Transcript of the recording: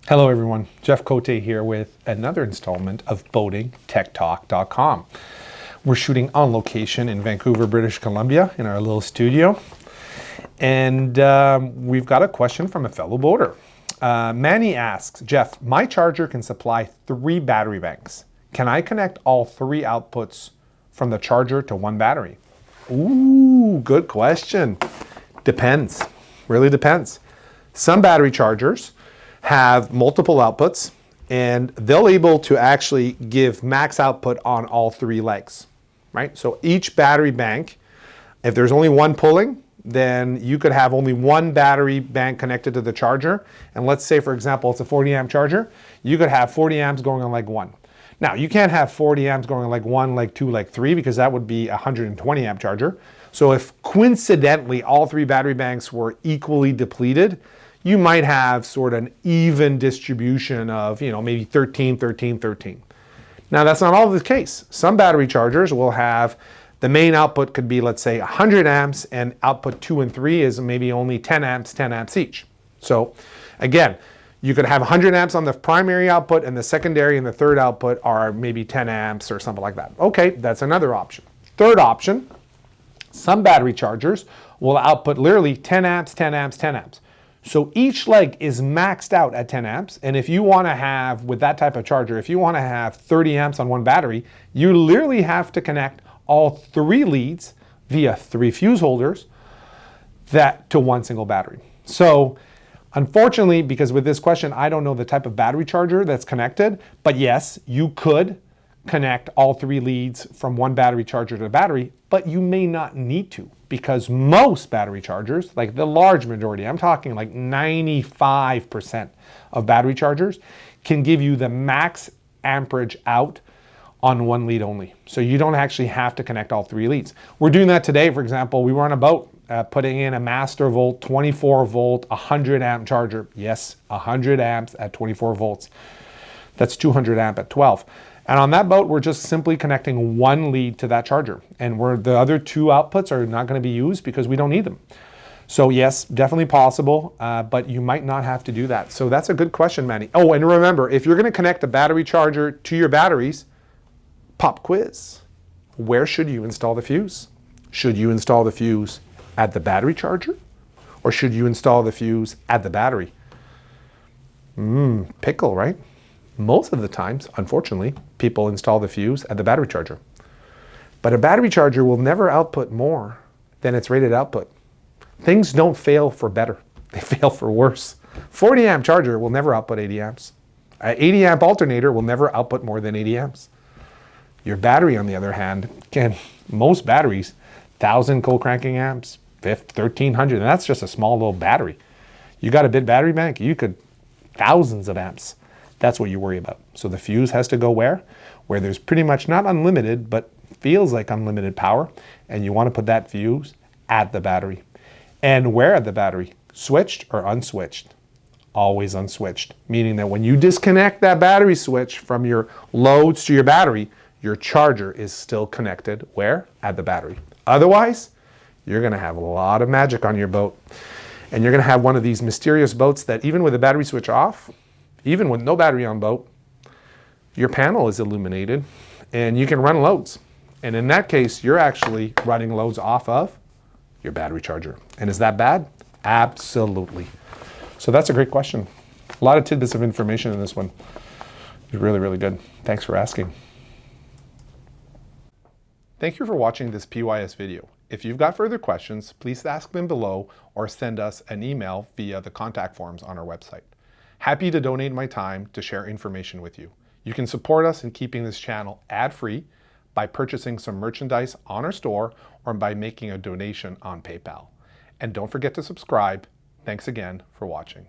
Hello everyone, Jeff Cote here with another installment of boatingtechtalk.com. We're shooting on location in Vancouver, British Columbia in our little studio. And we've got a question from a fellow boater. Manny asks, Jeff, my charger can supply 3 battery banks. Can I connect all 3 outputs from the charger to one battery? Ooh, good question. Depends, really depends. Some battery chargers have multiple outputs and they'll able to actually give max output on all 3 legs, right? So each battery bank, if there's only one pulling, then you could have only one battery bank connected to the charger. And let's say, for example, it's a 40 amp charger. You could have 40 amps going on leg 1. Now, you can't have 40 amps going on leg 1, leg 2, leg 3, because that would be a 120 amp charger. So if coincidentally all 3 battery banks were equally depleted, you might have sort of an even distribution of, maybe 13, 13, 13. Now, that's not all the case. Some battery chargers will have the main output could be, let's say, 100 amps, and output 2 and 3 is maybe only 10 amps each. So again, you could have 100 amps on the primary output, and the secondary and the third output are maybe 10 amps or something like that. Okay, that's another option. Third option, some battery chargers will output literally 10 amps, 10 amps, 10 amps. So each leg is maxed out at 10 amps. And if you want to have, with that type of charger, if you want to have 30 amps on one battery, you literally have to connect all 3 leads via 3 fuse holders to one single battery. So unfortunately, because with this question, I don't know the type of battery charger that's connected, but yes, you could connect all 3 leads from one battery charger to the battery, but you may not need to, because most battery chargers, like the large majority, I'm talking like 95% of battery chargers, can give you the max amperage out on one lead only. So you don't actually have to connect all 3 leads. We're doing that today. For example, we were on a boat putting in a master volt, 24 volt, 100 amp charger. Yes, 100 amps at 24 volts. That's 200 amp at 12. And on that boat, we're just simply connecting one lead to that charger. And the other 2 outputs are not going to be used because we don't need them. So yes, definitely possible, but you might not have to do that. So that's a good question, Manny. Oh, and remember, if you're going to connect a battery charger to your batteries, pop quiz. Where should you install the fuse? Should you install the fuse at the battery charger? Or should you install the fuse at the battery? Pickle, right? Most of the times, unfortunately, people install the fuse at the battery charger. But a battery charger will never output more than its rated output. Things don't fail for better. They fail for worse. 40 amp charger will never output 80 amps. An 80 amp alternator will never output more than 80 amps. Your battery, on the other hand, most batteries, 1,000 cold cranking amps, 1,300, and that's just a small little battery. You got a big battery bank, you could thousands of amps. That's what you worry about. So the fuse has to go where? Where there's pretty much not unlimited, but feels like unlimited power. And you want to put that fuse at the battery. And where at the battery? Switched or unswitched? Always unswitched. Meaning that when you disconnect that battery switch from your loads to your battery, your charger is still connected where? At the battery. Otherwise, you're going to have a lot of magic on your boat. And you're going to have one of these mysterious boats that even with the battery switch off, even with no battery on boat, your panel is illuminated and you can run loads. And in that case, you're actually running loads off of your battery charger. And is that bad? Absolutely. So that's a great question. A lot of tidbits of information in this one. It's really, really good. Thanks for asking. Thank you for watching this PYS video. If you've got further questions, please ask them below or send us an email via the contact forms on our website. Happy to donate my time to share information with you. You can support us in keeping this channel ad-free by purchasing some merchandise on our store or by making a donation on PayPal. And don't forget to subscribe. Thanks again for watching.